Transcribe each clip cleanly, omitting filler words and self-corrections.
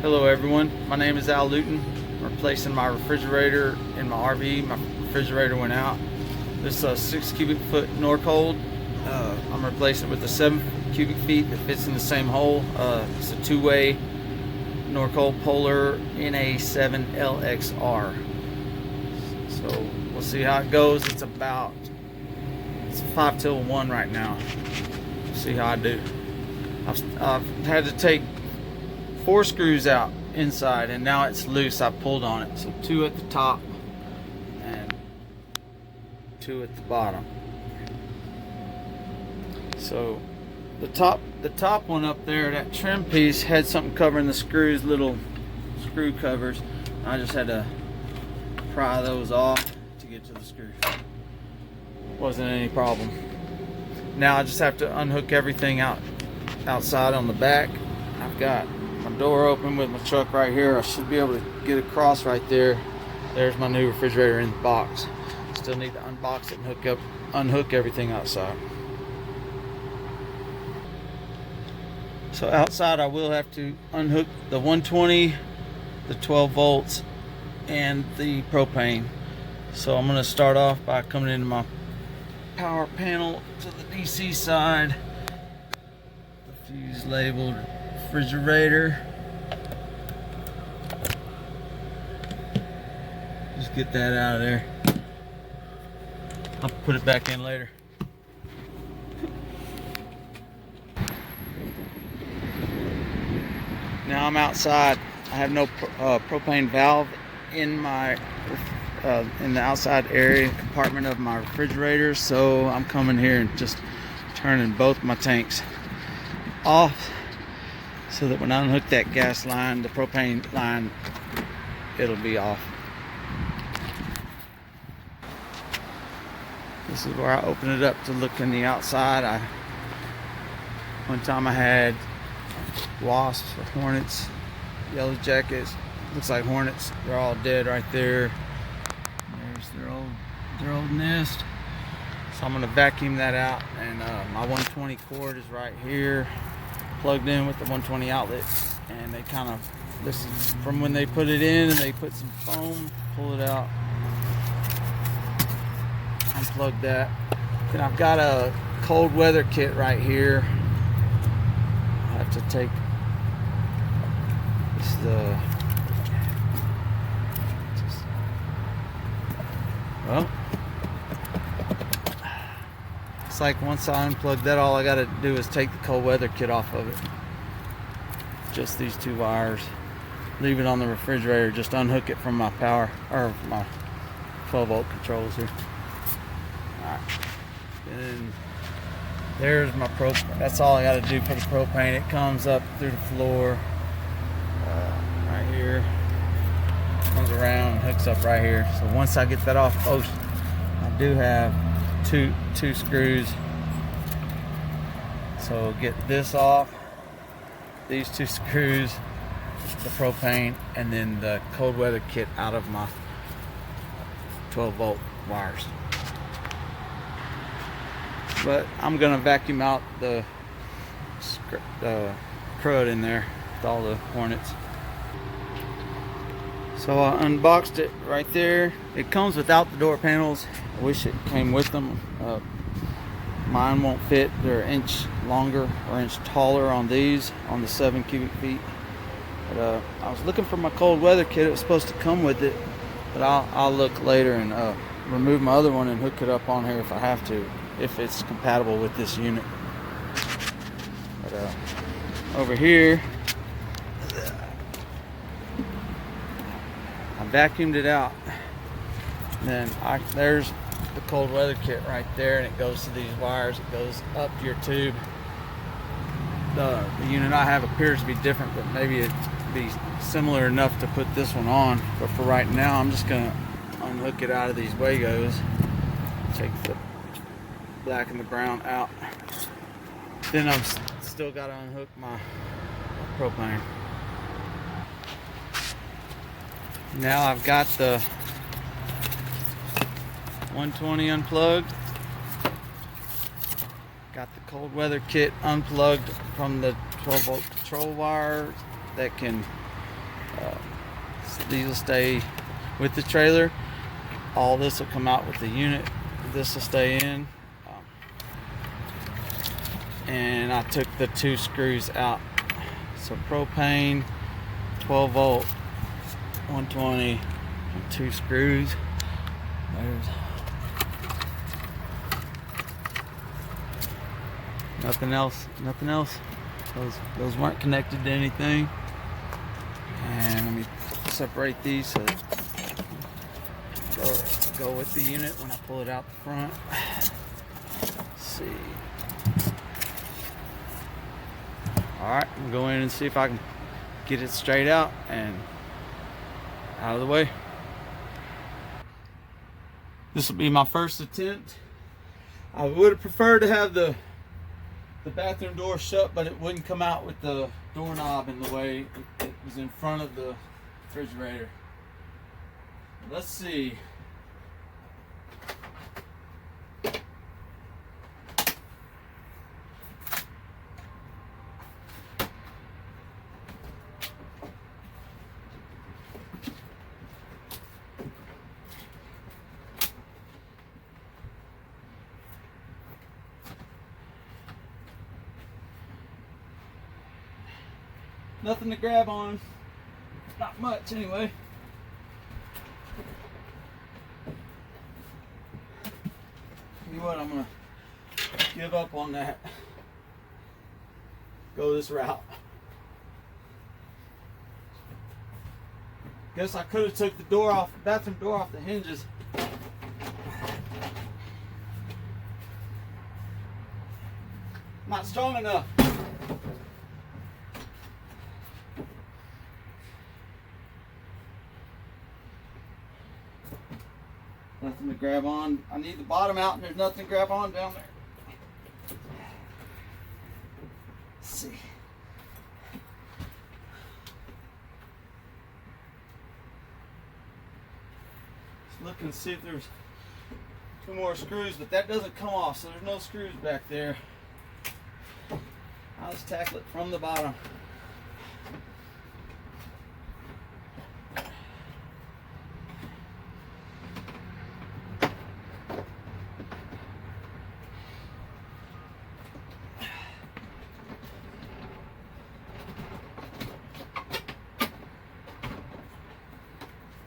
Hello everyone, my name is Al Luton. I'm replacing my refrigerator in my RV. My refrigerator went out. This is a 6 cubic foot Norcold. I'm replacing it with a 7 cubic feet that fits in the same hole. It's a two-way Norcold Polar NA7 LXR. So we'll see how it goes. It's 5 till 1 right now. See how I do. I've had to take 4 screws out inside and now it's loose. I pulled on it. So 2 at the top and 2 at the bottom. So the top one up there, that trim piece had something covering the screws, little screw covers. I just had to pry those off to get to the screw. Wasn't any problem. Now I just have to unhook everything outside on the back. I've got my door open with my truck right here. I should be able to get across right there. There's my new refrigerator in the box. Still need to unbox it and unhook everything outside. So outside I will have to unhook the 120, the 12 volts, and the propane. So I'm going to start off by coming into my power panel to the DC side. The fuse labeled refrigerator. Just get that out of there. I'll put it back in later. Now I'm outside. I have no propane valve in my in the outside area compartment of my refrigerator, so I'm coming here and just turning both my tanks off so that when I unhook that gas line, the propane line, it'll be off. This is where I open it up to look in the outside. One time I had wasps or hornets, yellow jackets, looks like hornets. They're all dead right there. There's their old nest. So I'm gonna vacuum that out, and my 120 cord is right here, plugged in with the 120 outlet. And they kind of, this is from when they put it in, and they put some foam, pull it out, unplug that. Then I've got a cold weather kit right here. I have to take well, it's like once I unplug that, all I got to do is take the cold weather kit off of it. Just these 2 wires. Leave it on the refrigerator. Just unhook it from my power, or my 12 volt controls here. Alright. And there's my propane. That's all I got to do for the propane. It comes up through the floor. Right here, comes around and hooks up right here. So once I get that off, I do have two screws. So get this off, these 2 screws, the propane, and then the cold weather kit out of my 12 volt wires. But I'm gonna vacuum out the crud in there with all the hornets. So I unboxed it right there. It comes without the door panels. I wish it came with them. Mine won't fit. They're an inch longer or inch taller on these, on the 7 cubic feet. But I was looking for my cold weather kit. It was supposed to come with it, but I'll look later and remove my other one and hook it up on here if I have to, if it's compatible with this unit. But over here, I vacuumed it out. And then there's the cold weather kit right there, and it goes to these wires. It goes up to your tube. The unit I have appears to be different, but maybe it'd be similar enough to put this one on. But for right now, I'm just gonna unhook it out of these Wagos. Take the black and the brown out. Then I've still got to unhook my propane. Now I've got the 120 unplugged. Got the cold weather kit unplugged from the 12 volt control wire that can These will stay with the trailer. All this will come out with the unit. This will stay in. And I took the 2 screws out. So propane, 12 volt, 120, and 2 screws. There's nothing else. Those weren't connected to anything. And let me separate these so that go with the unit when I pull it out the front. Let's see. Alright, I'm going in and see if I can get it straight out and out of the way. This will be my first attempt. I would have preferred to have the bathroom door shut, but it wouldn't come out with the doorknob in the way it was in front of the refrigerator. Let's see. Nothing to grab on. Not much anyway. You know what, I'm gonna give up on that. Go this route. Guess I could have took the door off, the bathroom door off the hinges. Not strong enough. Nothing to grab on. I need the bottom out, and there's nothing to grab on down there. Let's see. Just look and see if there's 2 more screws, but that doesn't come off, so there's no screws back there. I'll just tackle it from the bottom.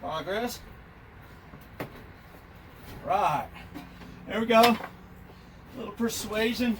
Progress. Right. There we go. A little persuasion.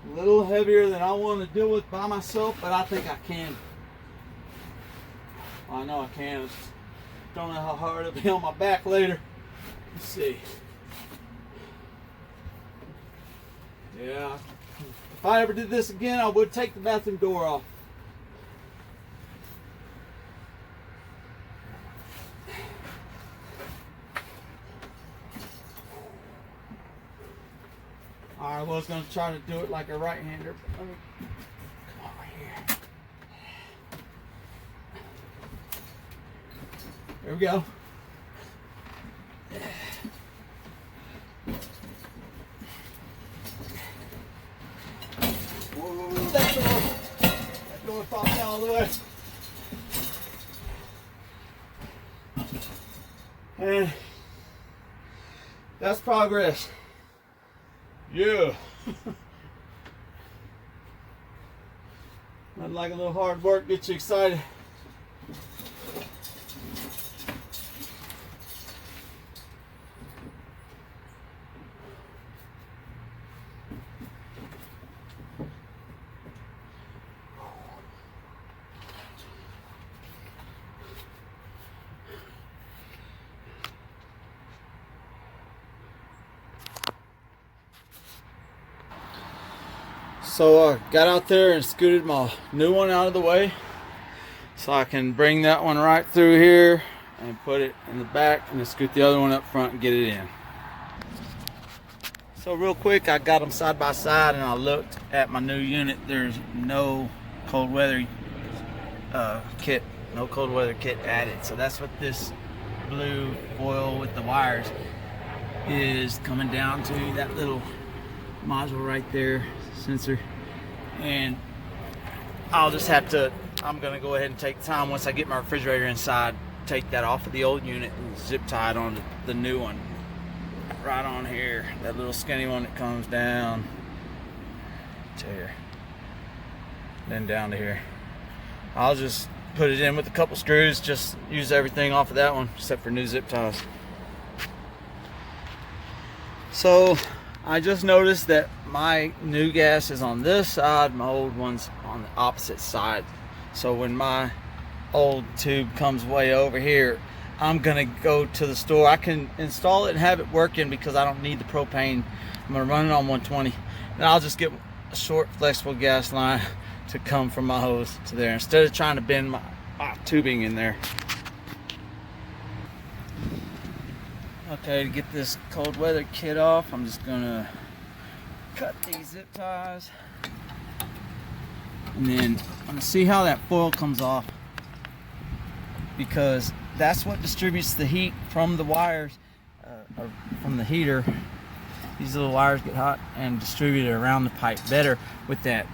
A little heavier than I want to deal with by myself, but I think I can. I know I can. I just don't know how hard it'll be on my back later. Let's see. Yeah. If I ever did this again, I would take the bathroom door off. I was going to try to do it like a right-hander, but let me come over here. There we go. Whoa, that door popped out all the way. And that's progress. Yeah. Nothing like a little hard work gets you excited. So I got out there and scooted my new one out of the way. So I can bring that one right through here and put it in the back, and then scoot the other one up front and get it in. So real quick, I got them side by side and I looked at my new unit. There's no cold weather kit, no cold weather kit added. So that's what this blue foil with the wires is coming down to, that little module right there, sensor. And I'll just have to, I'm gonna go ahead and take time once I get my refrigerator inside, take that off of the old unit and zip tie it on the new one. Right on here, that little skinny one that comes down to here, then down to here. I'll just put it in with a couple screws, just use everything off of that one except for new zip ties. So I just noticed that my new gas is on this side, my old one's on the opposite side. So when my old tube comes way over here, I'm gonna go to the store. I can install it and have it working because I don't need the propane. I'm gonna run it on 120, and I'll just get a short flexible gas line to come from my hose to there instead of trying to bend my tubing in there. Okay, to get this cold weather kit off, I'm just gonna cut these zip ties, and then I'm gonna see how that foil comes off, because that's what distributes the heat from the wires, or from the heater. These little wires get hot and distribute it around the pipe better with that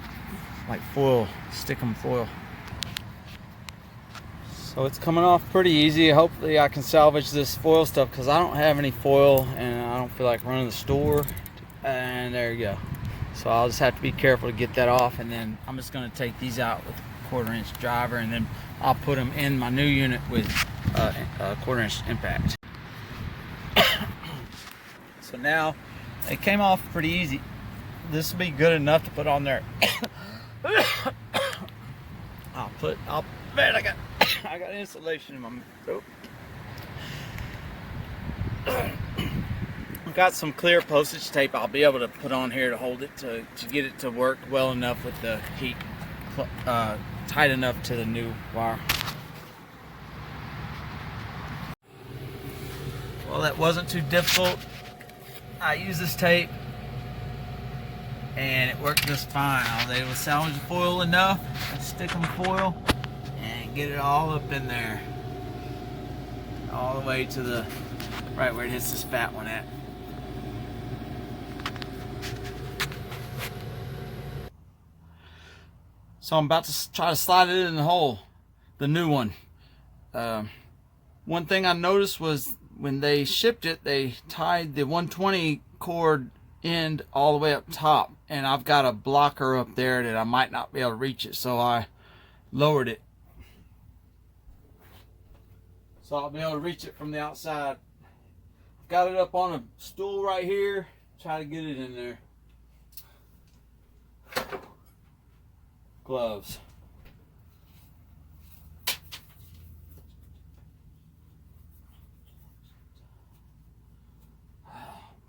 like foil, stickum foil. So it's coming off pretty easy. Hopefully I can salvage this foil stuff because I don't have any foil and I don't feel like running the store. And there you go. So I'll just have to be careful to get that off, and then I'm just going to take these out with a 1/4 inch driver, and then I'll put them in my new unit with a 1/4 inch impact. So now it came off pretty easy. This will be good enough to put on there. Man, I got insulation in my throat. I've got some clear postage tape I'll be able to put on here to hold it, to get it to work well enough with the heat tight enough to the new wire. Well, that wasn't too difficult. I used this tape and it worked just fine. I was able to salvage the foil enough, stick them foil, and get it all up in there, all the way to the right where it hits this fat one at. So I'm about to try to slide it in the hole, the new one. One thing I noticed was when they shipped it, they tied the 120 cord end all the way up top, and I've got a blocker up there that I might not be able to reach it, so I lowered it. So I'll be able to reach it from the outside. Got it up on a stool right here, try to get it in there. Gloves.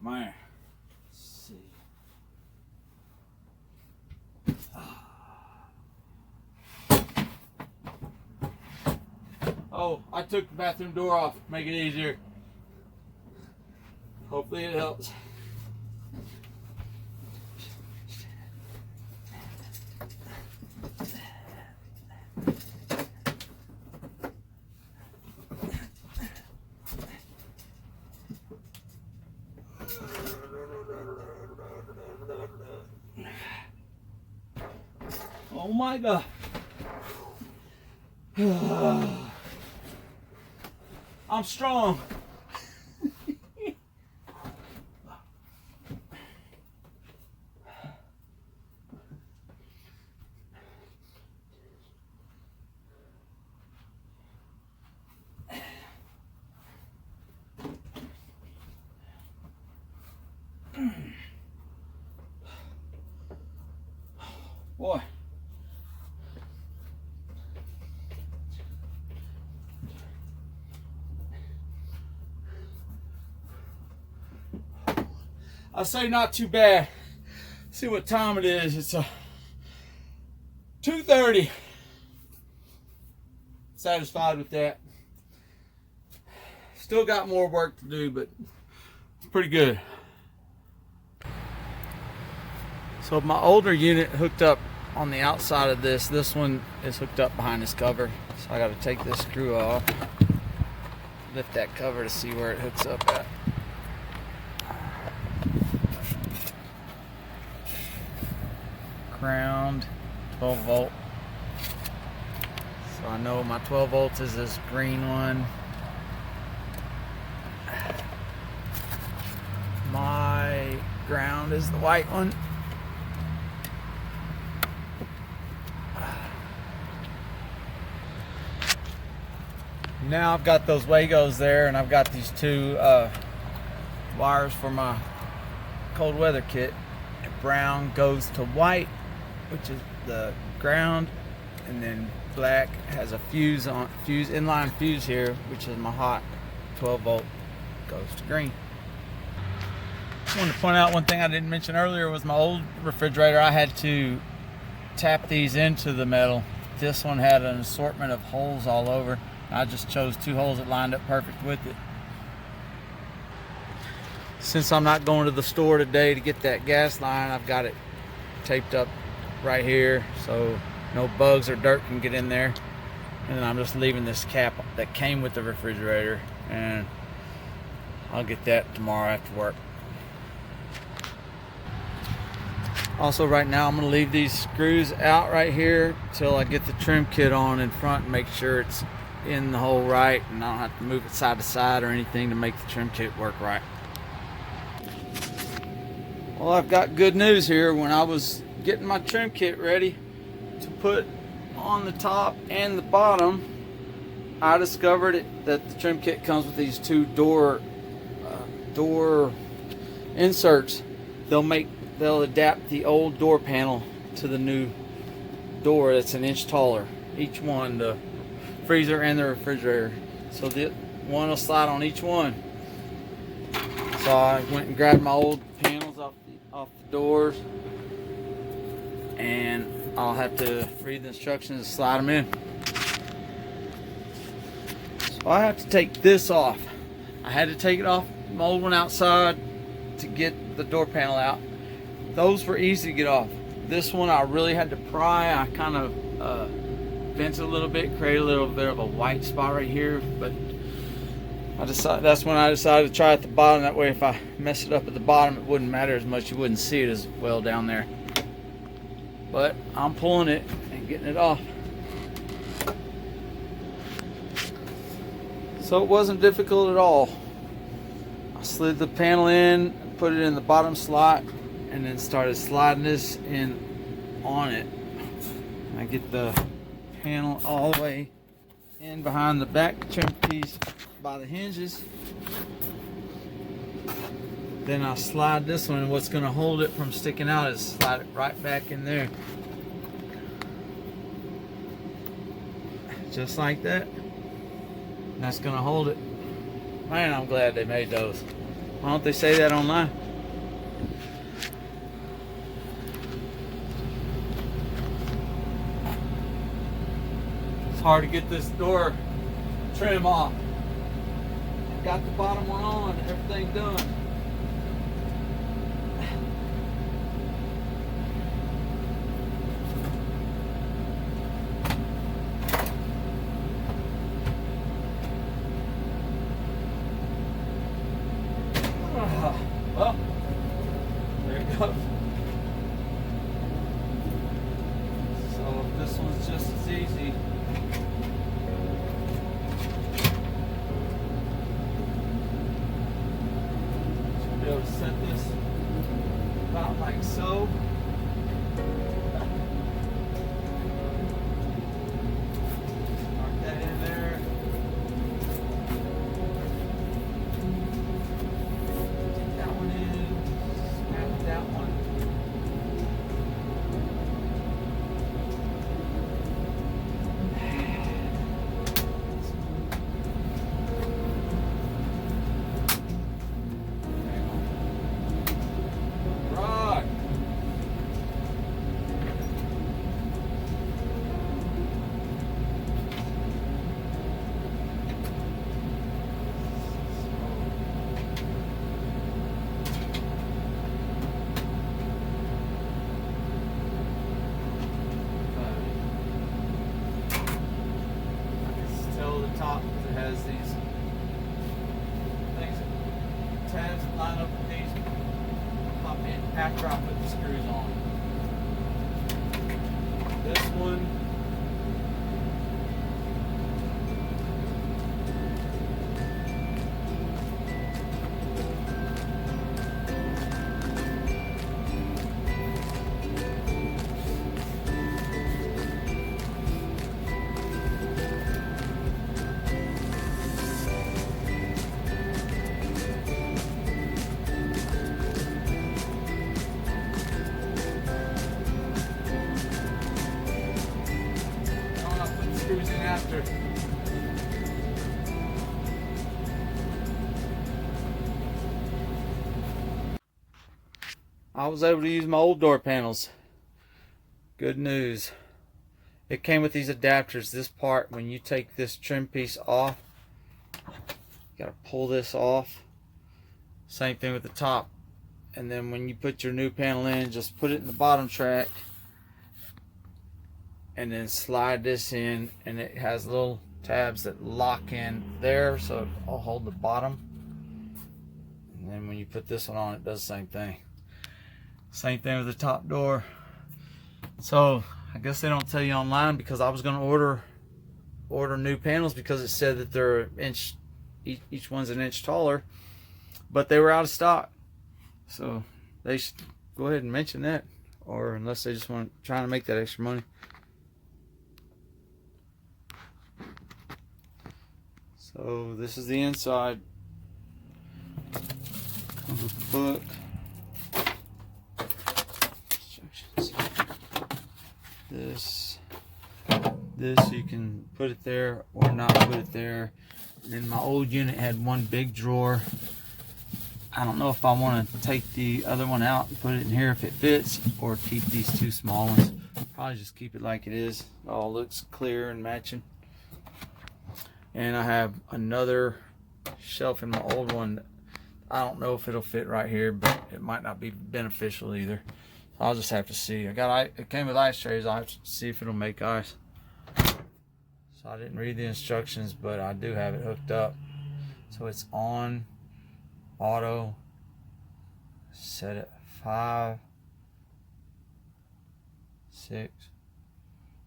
Man, let's see. Oh, I took the bathroom door off, make it easier. Hopefully it helps. Oh my God. I'm strong. Boy. I say not too bad. See what time it is. It's 2:30. satisfied with that. Still got more work to do, but it's pretty good. So my older unit hooked up on the outside of this. This one is hooked up behind this cover. So I got to take this screw off, lift that cover to see where it hooks up at. Ground, 12 volt. So I know my 12 volts is this green one. My ground is the white one. Now I've got those Wagos there, and I've got these two wires for my cold weather kit. Brown goes to white, which is the ground, and then black has a inline fuse here, which is my hot 12 volt, goes to green. I wanted to point out one thing I didn't mention earlier was my old refrigerator. I had to tap these into the metal. This one had an assortment of holes all over. I just chose 2 holes that lined up perfect with it. Since I'm not going to the store today to get that gas line, I've got it taped up right here so no bugs or dirt can get in there. And then I'm just leaving this cap that came with the refrigerator, and I'll get that tomorrow after work. Also, right now I'm going to leave these screws out right here till I get the trim kit on in front and make sure it's in the hole right, and I don't have to move it side to side or anything to make the trim kit work right. Well, I've got good news here. When I was getting my trim kit ready to put on the top and the bottom, I discovered that the trim kit comes with these 2 door inserts. They'll adapt the old door panel to the new door that's an inch taller, each one, the freezer and the refrigerator. So the one will slide on each one. So I went and grabbed my old panels off the doors, and I'll have to read the instructions and slide them in. So I have to take this off. I had to take it off my old one outside to get the door panel out. Those were easy to get off. This one I really had to pry. I kind of bent it a little bit, created a little bit of a white spot right here, but that's when I decided to try at the bottom. That way if I mess it up at the bottom, it wouldn't matter as much. You wouldn't see it as well down there. But I'm pulling it and getting it off. So it wasn't difficult at all. I slid the panel in, put it in the bottom slot, and then started sliding this in on it. I get the panel all the way in behind the back trim piece by the hinges. Then I slide this one, and what's going to hold it from sticking out is slide it right back in there. Just like that. And that's going to hold it. Man, I'm glad they made those. Why don't they say that online? It's hard to get this door trim off. Got the bottom one on, everything done. Well, there it goes. So this one's just as easy. top because it has these things, tabs that line up with these. Pop in after I put the screws on. This one, screws in after. I was able to use my old door panels. Good news. It came with these adapters. This part, when you take this trim piece off, you gotta pull this off. Same thing with the top. And then when you put your new panel in, just put it in the bottom track and then slide this in, and it has little tabs that lock in there, so it'll hold the bottom. And then when you put this one on, it does the same thing. Same thing with the top door. So I guess they don't tell you online, because I was going to order new panels because it said that they're an inch, each one's an inch taller, but they were out of stock. So they should go ahead and mention that, or unless they just want trying to make that extra money. So this is the inside. Comes with the book. Instructions. This you can put it there or not put it there. And then my old unit had one big drawer. I don't know if I want to take the other one out and put it in here if it fits, or keep these two small ones. Probably just keep it like it is. It all looks clear and matching. And I have another shelf in my old one. I don't know if it'll fit right here, but it might not be beneficial either. So I'll just have to see. It came with ice trays. I'll have to see if it'll make ice. So I didn't read the instructions, but I do have it hooked up. So it's on auto, set at 5, 6.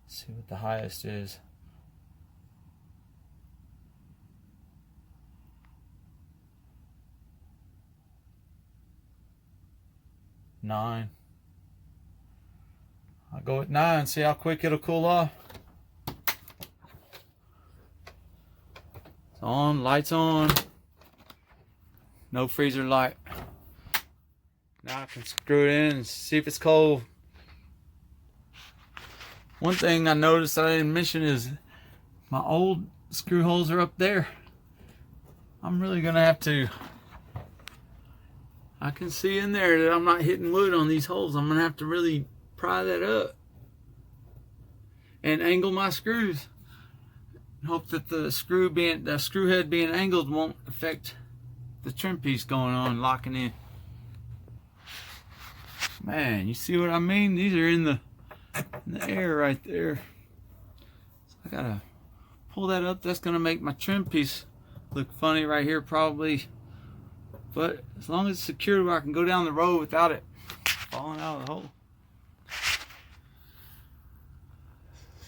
Let's see what the highest is. 9. I'll go with 9, see how quick it'll cool off. It's on, lights on. No freezer light. Now I can screw it in and see if it's cold. One thing I noticed that I didn't mention is my old screw holes are up there. I'm really gonna have to, I can see in there that I'm not hitting wood on these holes. I'm gonna have to really pry that up and angle my screws. Hope that the screw head being angled won't affect the trim piece going on, locking in. Man, you see what I mean? These are in the air right there. So I gotta pull that up. That's gonna make my trim piece look funny right here probably. But as long as it's secure where I can go down the road without it falling out of the hole.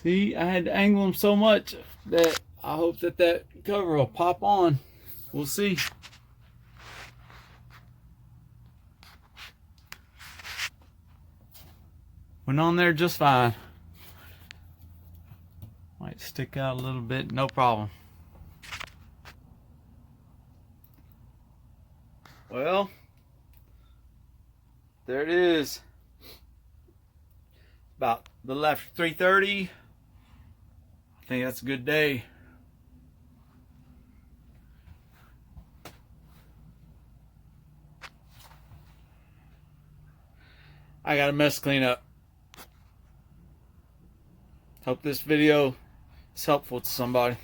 See, I had to angle them so much that I hope that that cover will pop on. We'll see. Went on there just fine. Might stick out a little bit, no problem. Well, there it is. About a little after 3:30. I think that's a good day. I got a mess to clean up. Hope this video is helpful to somebody.